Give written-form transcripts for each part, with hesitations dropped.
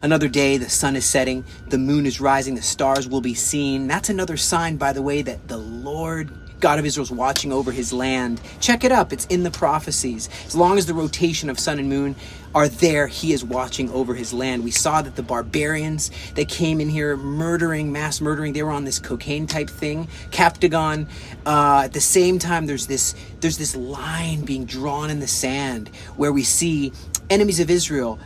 Another day, the sun is setting, the moon is rising, the stars will be seen. That's another sign, by the way, that the Lord God of Israel is watching over his land. Check it up. It's in the prophecies. As long as the rotation of sun and moon are there, he is watching over his land. We saw that the barbarians that came in here murdering, mass murdering, they were on this cocaine type thing, Captagon. At the same time, there's this line being drawn in the sand where we see enemies of Israel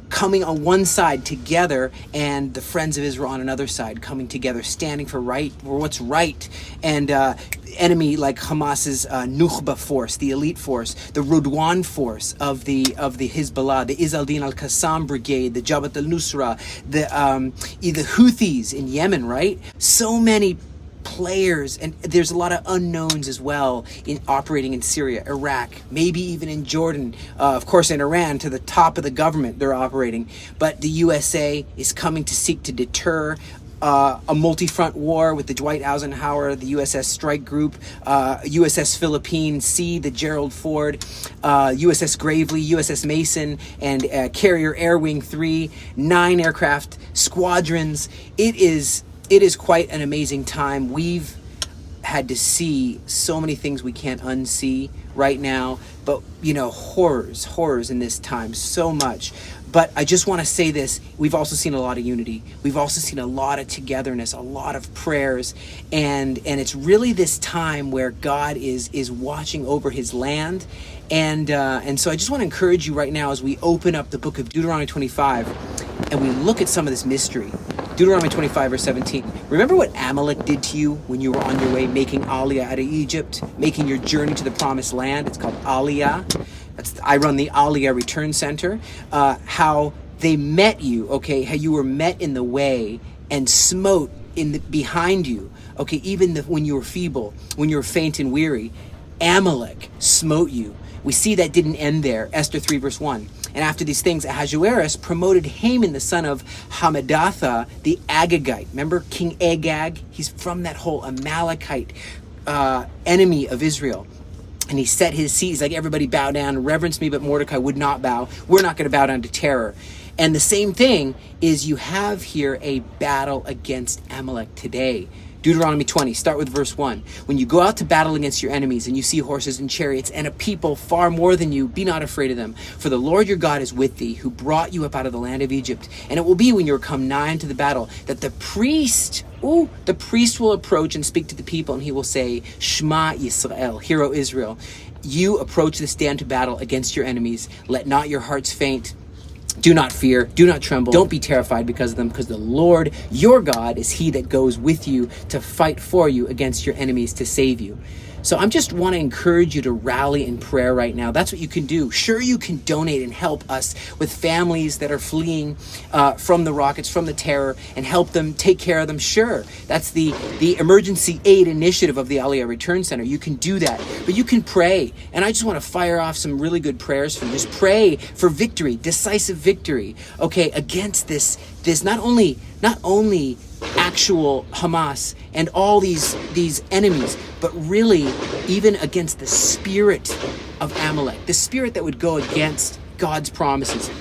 coming on one side together and the friends of Israel on another side coming together, standing for what's right. And enemy like Hamas's Nukhba force, the elite force, the Rodwan force of the Hezbollah, the Izaldin al-Qassam brigade, the Jabhat al-Nusra, the Houthis in Yemen, right? So many players, and there's a lot of unknowns as well in operating in Syria, Iraq, maybe even in Jordan, of course in Iran, to the top of the government they're operating. But the USA is coming to seek to deter a multi-front war with the Dwight Eisenhower, the USS Strike Group, USS Philippine Sea, the Gerald Ford, USS Gravely, USS Mason, and Carrier Air Wing 3, 9 aircraft squadrons. It is quite an amazing time. We've had to see so many things we can't unsee right now, but horrors in this time, so much. But I just want to say this, we've also seen a lot of unity. We've also seen a lot of togetherness, a lot of prayers, and it's really this time where God is watching over his land. And so I just want to encourage you right now as we open up the book of Deuteronomy 25 and we look at some of this mystery. Deuteronomy 25 verse 17. Remember what Amalek did to you when you were on your way making Aliyah out of Egypt, making your journey to the promised land? It's called Aliyah. I run the Aliyah Return Center. How they met you, okay? How you were met in the way and smote behind you, okay? Even when you were feeble, when you were faint and weary, Amalek smote you. We see that didn't end there. Esther 3 verse 1. And after these things, Ahasuerus promoted Haman, the son of Hammedatha, the Agagite. Remember King Agag? He's from that whole Amalekite enemy of Israel. And he set his seat. He's like, everybody bow down, reverence me, but Mordecai would not bow. We're not going to bow down to terror. And the same thing is you have here a battle against Amalek today. Deuteronomy 20, start with verse 1. When you go out to battle against your enemies and you see horses and chariots and a people far more than you, be not afraid of them. For the Lord your God is with thee, who brought you up out of the land of Egypt. And it will be when you are come nigh unto the battle that the priest will approach and speak to the people, and he will say, Shema Yisrael, hear O Israel. You approach this day unto battle against your enemies. Let not your hearts faint. Do not fear, do not tremble, don't be terrified because of them, because the Lord, your God, is he that goes with you to fight for you against your enemies to save you. So I just want to encourage you to rally in prayer right now. That's what you can do. Sure, you can donate and help us with families that are fleeing from the rockets, from the terror, and help them, take care of them. Sure, that's the emergency aid initiative of the Aliyah Return Center. You can do that, but you can pray. And I just want to fire off some really good prayers for you. Just pray for victory, decisive victory, okay, against this not only actual Hamas and all these enemies, but really even against the spirit of Amalek, the spirit that would go against God's promises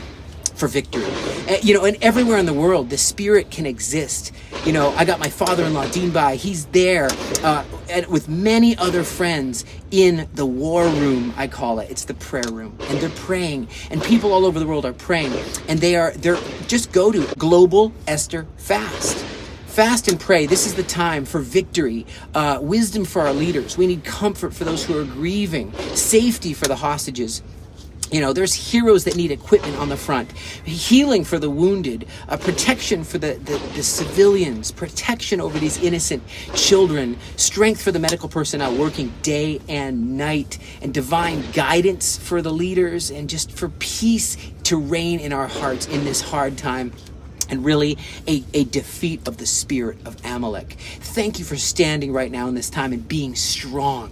for victory. And everywhere in the world, the spirit can exist. I got my father-in-law, Dean Bai, he's there with many other friends in the war room, I call it. It's the prayer room. And they're praying. And people all over the world are praying. And they're just go to Global Esther Fast. Fast and pray. This is the time for victory, wisdom for our leaders. We need comfort for those who are grieving, safety for the hostages. There's heroes that need equipment on the front, healing for the wounded, protection for the civilians, protection over these innocent children, strength for the medical personnel working day and night, and divine guidance for the leaders, and just for peace to reign in our hearts in this hard time. And really a defeat of the spirit of Amalek. Thank you for standing right now in this time and being strong.